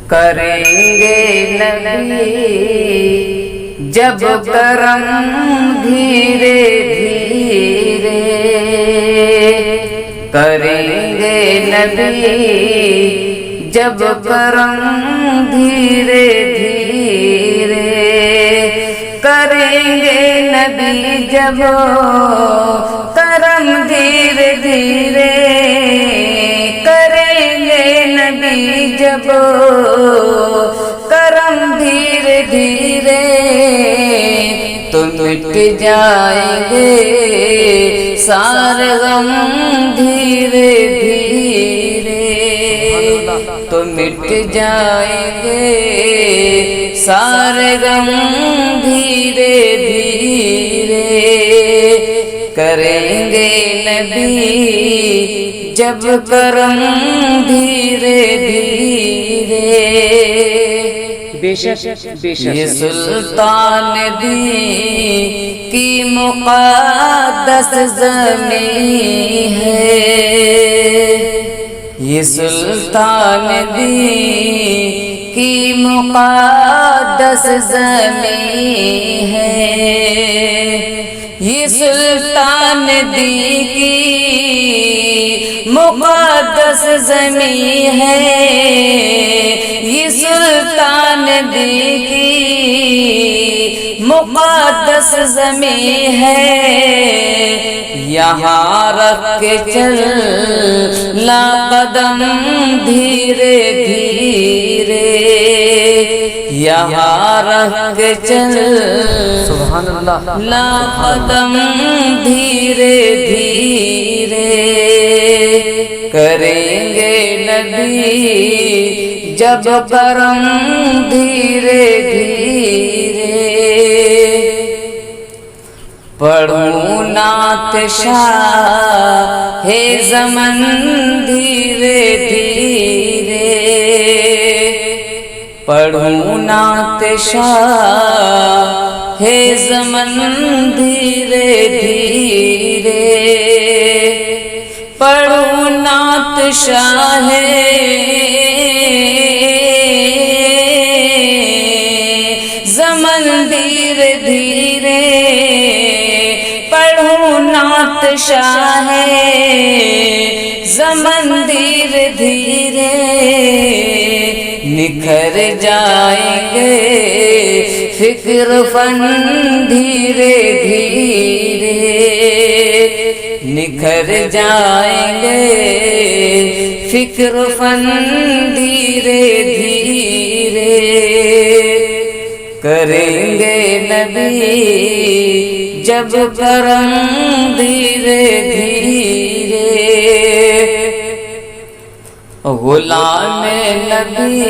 کریں گے نبی جب کرم دھیرے دھیرے، کریں گے نبی جب کرم دھیرے دھیرے، کریں گے نبی جب کرم دھیرے دھیرے، کریں گے نبی جب کرم دھیرے دھیرے، تو مٹ جائیں گے سارے غم دھیرے دھیرے، تو مٹ جائیں گے سارے غم دھیرے دھیرے، کریں گے نبی جب کرم دھیرے دھیرے۔ بے شک یہ سلطان دین کی مقدس زمین ہے، یہ سلطان دین کی مقدس زمین ہے، یہ سلطان دین کی مقدس زمین ہے، یہ سلطان دین کی مقدس زمین ہے، یہاں رکھ کے چلنا قدم دھیرے دھیرے، یہاں رکھ کے سبحان اللہ چلنا قدم دھیرے دھیرے، کریں گے نبی جب کرم دھیرے دھیرے، پڑھوں نعت شاہ زمن دھیرے دھیرے، پڑھوں نعت شاہ زمن دھیرے دھیرے، پڑھوں نعت شاہ زمن دھیرے دھیرے، پڑھوں نعت شاہ زمن دھیرے دھیرے، نکھر جائیں گے فکر فن دھیرے دھیرے، نکھر جائیں گے فکر فن دھیرے دھیرے، کریں گے نبی جب کرم دھیرے دھیرے، غلام نبی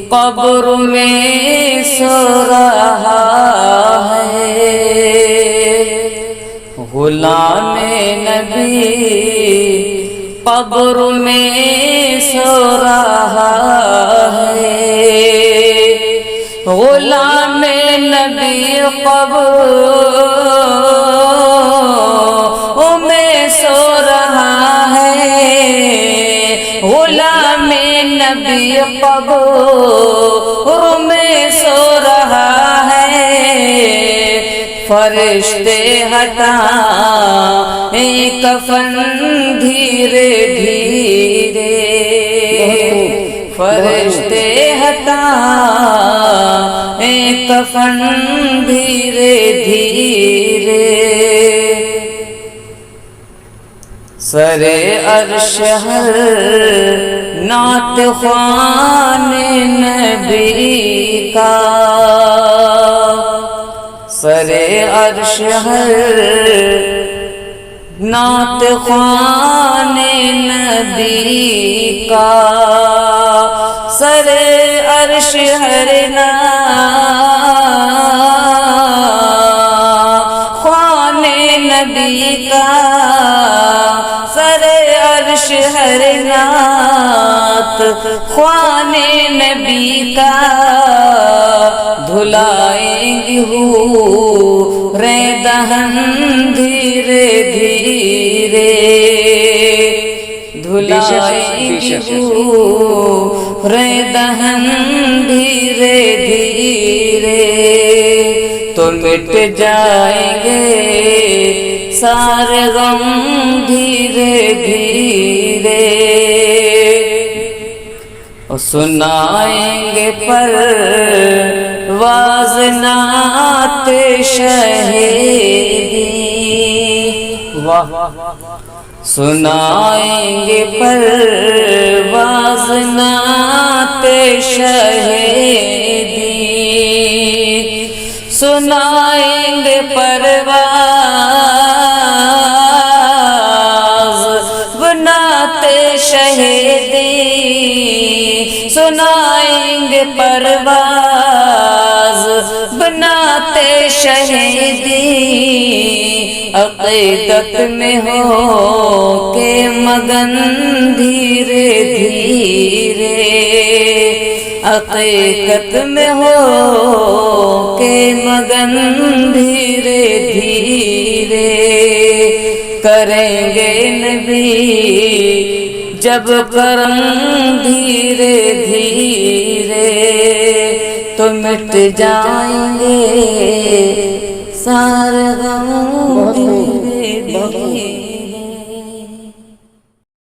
قبر میں سو رہا ہے، غلام نبی قبر میں سو رہا ہے، غلام نبی قبر میں سو رہا ہے، غلام نبی قبر میں سو رہا ہے، فرشتے ہٹائیں کفن دھیرے دھیرے، فرشتے ہٹائیں کفن دھیرے دھیرے، سر عرش ہر نعت خوان نبی کا، سر عرش ہر نعت خوان نبی کا، سر عرش ہر نعت خوان نبی کا، سر عرش ہر نعت خوان نبی کا، دھلائیں گی حور دہن دھیرے دھیرے، دھلائیں گے دہن دھیرے دھیرے تو مٹ جائیں گے سارے غم دھیرے دھیرے اور سنائیں گے پرواز نعت شہیدی سنائیں گے پرواز نعت شہیدی سنائیں گے پرواز نعت شہیدی سنائیں گے پرواز نعت شہیدی عقیدت میں ہو کے مگن دھیرے دھیرے عقیدت میں ہو کے مگن دھیرے دھیرے کریں گے نبی جب کرم دھیرے دھیرے تو مٹ جائیں گے سارے غم دھیرے دھیرے